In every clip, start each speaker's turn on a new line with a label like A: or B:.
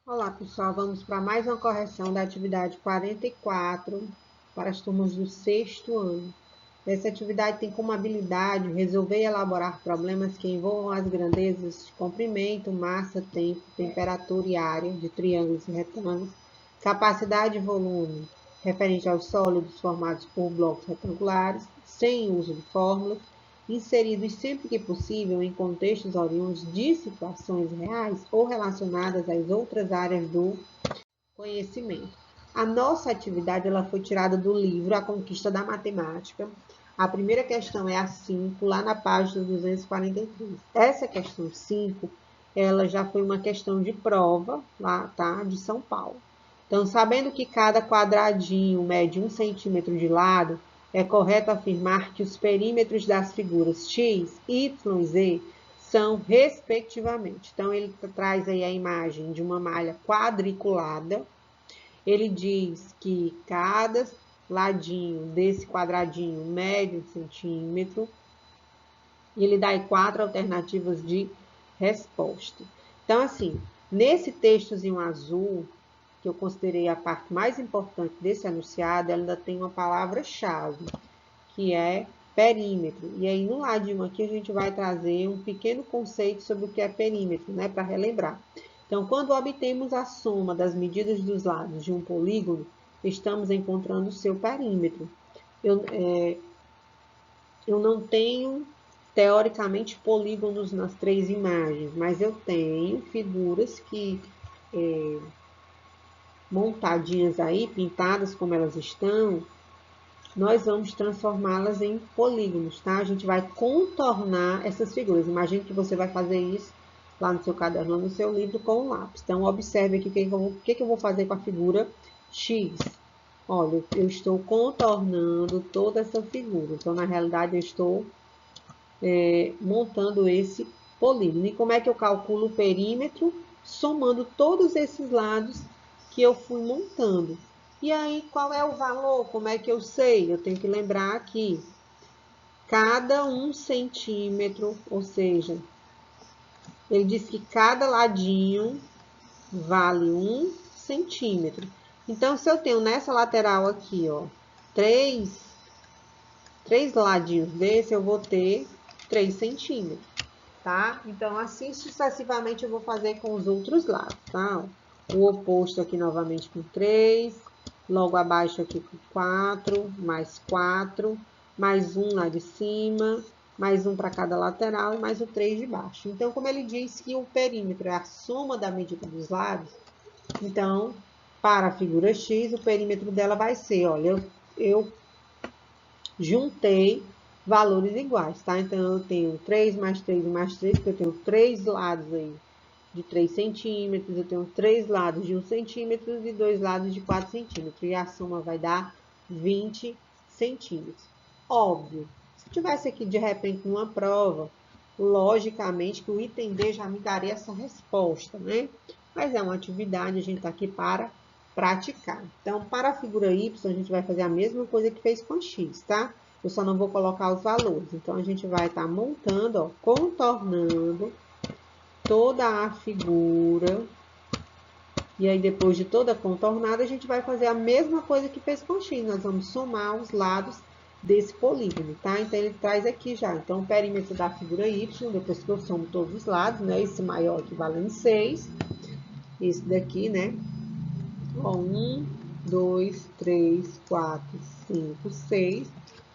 A: Olá, pessoal, vamos para mais uma correção da atividade 44 para as turmas do sexto ano. Essa atividade tem como habilidade resolver e elaborar problemas que envolvam as grandezas de comprimento, massa, tempo, temperatura e área de triângulos e retângulos, capacidade e volume referente aos sólidos formados por blocos retangulares, sem uso de fórmulas, inseridos sempre que possível em contextos oriundos de situações reais ou relacionadas às outras áreas do conhecimento. A nossa atividade ela foi tirada do livro A Conquista da Matemática. A primeira questão é a 5, lá na página 243. Essa questão 5, ela já foi uma questão de prova, lá, tá? De São Paulo. Então, sabendo que cada quadradinho mede 1 centímetro de lado, é correto afirmar que os perímetros das figuras x, y e z são respectivamente. Então, ele traz aí a imagem de uma malha quadriculada. Ele diz que cada ladinho desse quadradinho mede 1 centímetro. E ele dá aí 4 alternativas de resposta. Então, assim, nesse textozinho azul, que eu considerei a parte mais importante desse enunciado, ela ainda tem uma palavra-chave, que é perímetro. E aí, no ladinho aqui, a gente vai trazer um pequeno conceito sobre o que é perímetro, né, para relembrar. Então, quando obtemos a soma das medidas dos lados de um polígono, estamos encontrando o seu perímetro. Eu não tenho, teoricamente, polígonos nas 3 imagens, mas eu tenho figuras que, montadinhas aí, pintadas como elas estão, nós vamos transformá-las em polígonos, tá? A gente vai contornar essas figuras. Imagine que você vai fazer isso lá no seu caderno, no seu livro, com o lápis. Então, observe aqui o que eu vou fazer com a figura X. Olha, eu estou contornando toda essa figura. Então, na realidade, eu estou montando esse polígono. E como é que eu calculo o perímetro? Somando todos esses lados que eu fui montando. E aí, qual é o valor? Como é que eu sei? Eu tenho que lembrar que cada 1 centímetro, ou seja, ele diz que cada ladinho vale 1 centímetro. Então, se eu tenho nessa lateral aqui, ó, três ladinhos desse, eu vou ter 3 centímetros, tá? Então, assim sucessivamente eu vou fazer com os outros lados, tá? O oposto aqui novamente com 3, logo abaixo aqui com 4, mais um lá de cima, mais um para cada lateral e mais o 3 de baixo. Então, como ele diz que o perímetro é a soma da medida dos lados, então, para a figura X, o perímetro dela vai ser, olha, eu juntei valores iguais, tá? Então, eu tenho 3 mais 3 mais 3, porque eu tenho 3 lados aí de 3 centímetros, eu tenho 3 lados de 1 centímetro e 2 lados de 4 centímetros. E a soma vai dar 20 centímetros. Óbvio, se tivesse aqui de repente numa prova, logicamente que o item D já me daria essa resposta, né? Mas é uma atividade, a gente está aqui para praticar. Então, para a figura Y, a gente vai fazer a mesma coisa que fez com a X, tá? Eu só não vou colocar os valores. Então, a gente vai estar montando, ó, contornando toda a figura. E aí, depois de toda contornada, a gente vai fazer a mesma coisa que fez com o X. Nós vamos somar os lados desse polígono, tá? Então, ele traz aqui já. Então, o perímetro da figura Y, depois que eu somo todos os lados, né? Esse maior aqui valendo 6. Esse daqui, né? Ó, 1, 2, 3, 4, 5, 6.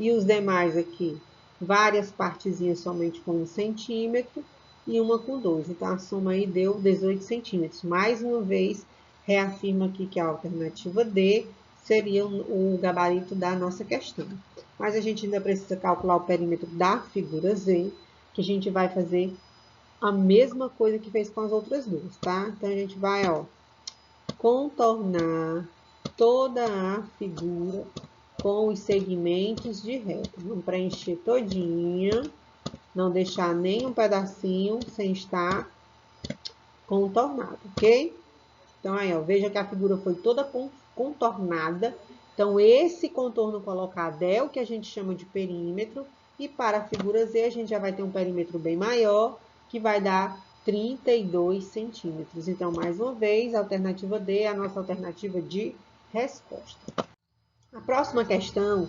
A: E os demais aqui, várias partezinhas somente com 1 centímetro e uma com 2. Então, a soma aí deu 18 centímetros. Mais uma vez, reafirma aqui que a alternativa D seria o gabarito da nossa questão. Mas a gente ainda precisa calcular o perímetro da figura Z, que a gente vai fazer a mesma coisa que fez com as outras duas, tá? Então, a gente vai, ó, contornar toda a figura com os segmentos de reta. Vamos preencher todinha, não deixar nenhum pedacinho sem estar contornado, ok? Então, aí, ó, veja que a figura foi toda contornada. Então, esse contorno colocado é o que a gente chama de perímetro. E para a figura Z, a gente já vai ter um perímetro bem maior, que vai dar 32 centímetros. Então, mais uma vez, a alternativa D é a nossa alternativa de resposta. A próxima questão,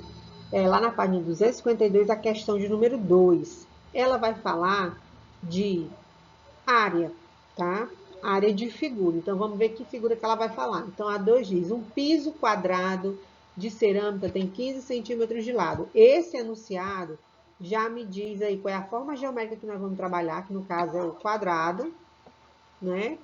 A: lá na página 252, a questão de número 2. Ela vai falar de área, tá? Área de figura. Então, vamos ver que figura que ela vai falar. Então, a 2 diz, um piso quadrado de cerâmica tem 15 centímetros de lado. Esse enunciado já me diz aí qual é a forma geométrica que nós vamos trabalhar, que no caso é o quadrado, né?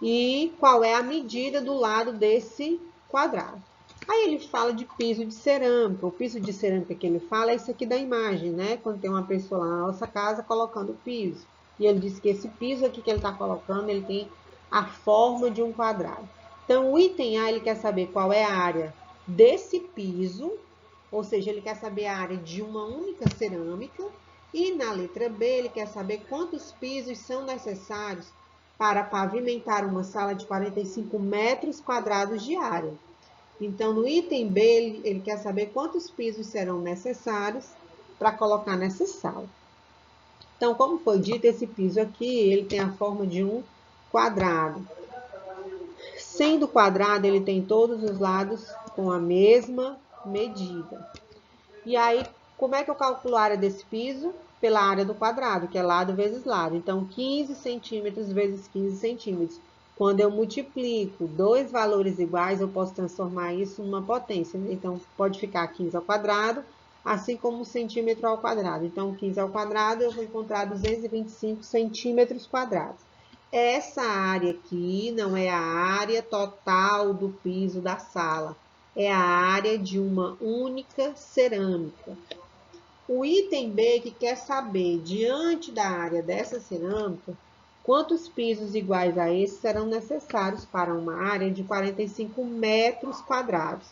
A: E qual é a medida do lado desse quadrado. Aí ele fala de piso de cerâmica. O piso de cerâmica que ele fala é isso aqui da imagem, né? Quando tem uma pessoa lá na nossa casa colocando o piso. E ele disse que esse piso aqui que ele está colocando, ele tem a forma de um quadrado. Então, o item A, ele quer saber qual é a área desse piso, ou seja, ele quer saber a área de uma única cerâmica. E na letra B, ele quer saber quantos pisos são necessários para pavimentar uma sala de 45 metros quadrados de área. Então, no item B, ele quer saber quantos pisos serão necessários para colocar nessa sala. Então, como foi dito, esse piso aqui, ele tem a forma de um quadrado. Sendo quadrado, ele tem todos os lados com a mesma medida. E aí, como é que eu calculo a área desse piso? Pela área do quadrado, que é lado vezes lado. Então, 15 centímetros vezes 15 centímetros. Quando eu multiplico dois valores iguais, eu posso transformar isso numa potência. Então, pode ficar 15 ao quadrado, assim como 1 centímetro ao quadrado. Então, 15 ao quadrado, eu vou encontrar 225 centímetros quadrados. Essa área aqui não é a área total do piso da sala. É a área de uma única cerâmica. O item B que quer saber, diante da área dessa cerâmica, quantos pisos iguais a esse serão necessários para uma área de 45 metros quadrados.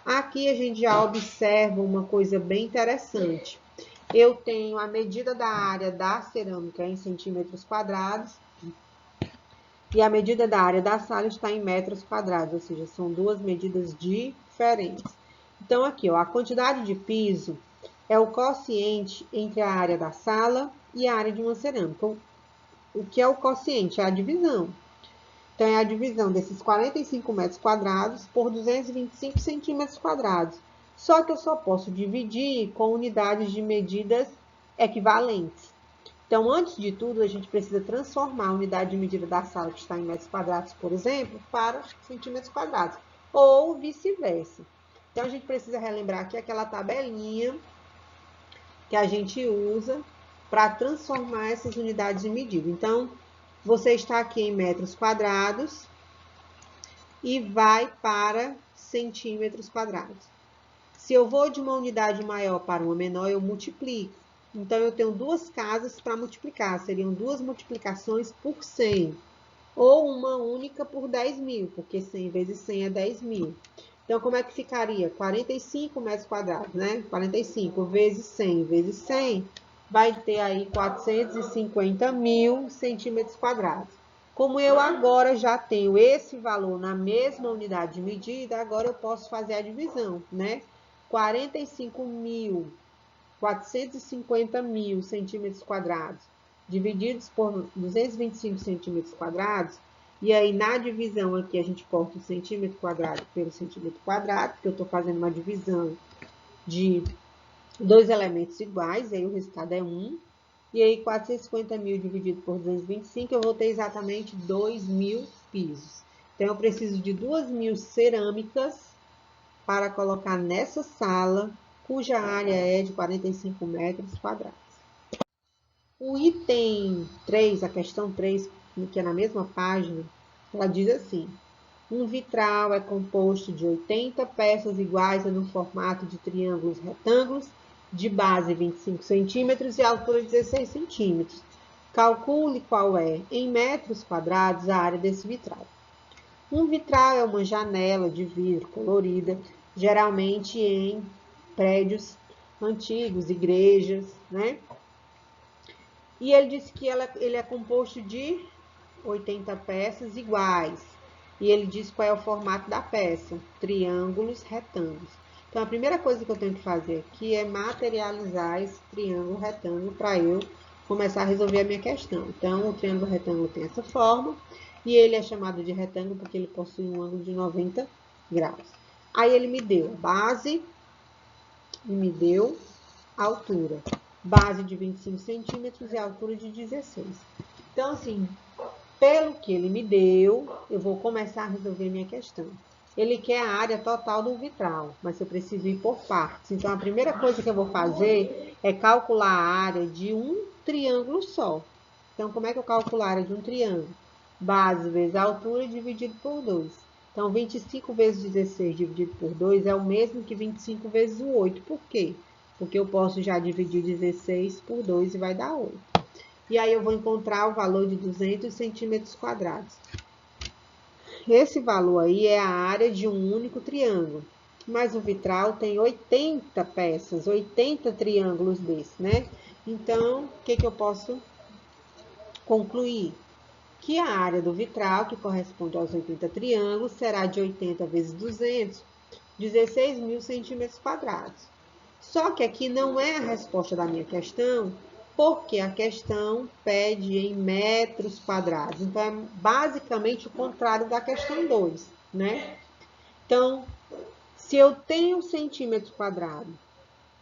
A: Aqui a gente já observa uma coisa bem interessante. Eu tenho a medida da área da cerâmica em centímetros quadrados e a medida da área da sala está em metros quadrados, ou seja, são duas medidas diferentes. Então, aqui, ó, a quantidade de piso é o quociente entre a área da sala e a área de uma cerâmica. O que é o quociente? É a divisão. Então, é a divisão desses 45 metros quadrados por 225 centímetros quadrados. Só que eu só posso dividir com unidades de medidas equivalentes. Então, antes de tudo, a gente precisa transformar a unidade de medida da sala, que está em metros quadrados, por exemplo, para centímetros quadrados, ou vice-versa. Então, a gente precisa relembrar aqui aquela tabelinha que a gente usa para transformar essas unidades de medida. Então, você está aqui em metros quadrados e vai para centímetros quadrados. Se eu vou de uma unidade maior para uma menor, eu multiplico. Então, eu tenho duas casas para multiplicar. Seriam duas multiplicações por 100. Ou uma única por 10.000, porque 100 vezes 100 é 10.000. Então, como é que ficaria? 45 metros quadrados, né? 45 vezes 100 vezes 100 vai ter aí 450.000 centímetros quadrados. Como eu agora já tenho esse valor na mesma unidade de medida, agora eu posso fazer a divisão, né? 450.000 centímetros quadrados divididos por 225 centímetros quadrados. E aí, na divisão aqui, a gente corta o centímetro quadrado pelo centímetro quadrado, porque eu estou fazendo uma divisão de dois elementos iguais, aí o resultado é 1. E aí, 450.000 dividido por 225, eu vou ter exatamente 2.000 pisos. Então, eu preciso de 2.000 cerâmicas para colocar nessa sala, cuja área é de 45 metros quadrados. O item 3, a questão 3, que é na mesma página, ela diz assim: um vitral é composto de 80 peças iguais no formato de triângulos retângulos, de base 25 centímetros e altura 16 centímetros. Calcule qual é, em metros quadrados, a área desse vitral. Um vitral é uma janela de vidro colorida, geralmente em prédios antigos, igrejas, né? E ele disse que ele é composto de 80 peças iguais. E ele diz qual é o formato da peça, triângulos retângulos. Então, a primeira coisa que eu tenho que fazer aqui é materializar esse triângulo retângulo para eu começar a resolver a minha questão. Então, o triângulo retângulo tem essa forma, e ele é chamado de retângulo porque ele possui um ângulo de 90 graus. Aí ele me deu a base e me deu a altura. Base de 25 centímetros e a altura de 16. Então, assim, pelo que ele me deu, eu vou começar a resolver minha questão. Ele quer a área total do vitral, mas eu preciso ir por partes. Então, a primeira coisa que eu vou fazer é calcular a área de um triângulo só. Então, como é que eu calculo a área de um triângulo? Base vezes a altura dividido por 2. Então, 25 vezes 16 dividido por 2 é o mesmo que 25 vezes o 8. Por quê? Porque eu posso já dividir 16 por 2 e vai dar 8. E aí eu vou encontrar o valor de 200 centímetros quadrados. Esse valor aí é a área de um único triângulo. Mas o vitral tem 80 peças, 80 triângulos desse, né? Então, o que eu posso concluir? Que a área do vitral, que corresponde aos 80 triângulos, será de 80 vezes 200, 16 mil centímetros quadrados. Só que aqui não é a resposta da minha questão, porque a questão pede em metros quadrados. Então, é basicamente o contrário da questão 2, né? Então, se eu tenho centímetros quadrados,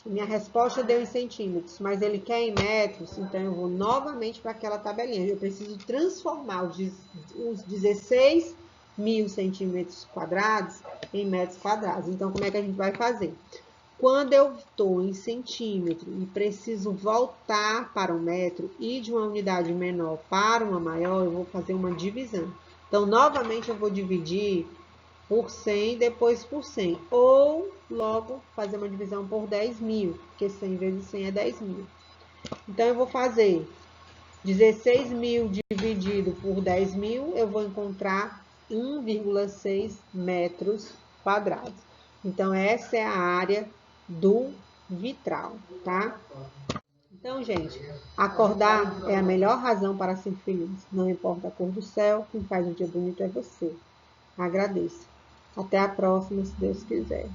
A: minha resposta deu em centímetros, mas ele quer em metros, então eu vou novamente para aquela tabelinha. Eu preciso transformar os 16 mil centímetros quadrados em metros quadrados. Então, como é que a gente vai fazer? Quando eu estou em centímetro e preciso voltar para um metro e de uma unidade menor para uma maior, eu vou fazer uma divisão. Então, novamente, eu vou dividir por 100, depois por 100. Ou, logo, fazer uma divisão por 10 mil, porque 100 vezes 100 é 10 mil. Então, eu vou fazer 16 mil dividido por 10 mil, eu vou encontrar 1,6 metros quadrados. Então, essa é a área do vitral, tá? Então, gente, acordar é a melhor razão para ser feliz. Não importa a cor do céu, quem faz um dia bonito é você. Agradeço. Até a próxima, se Deus quiser.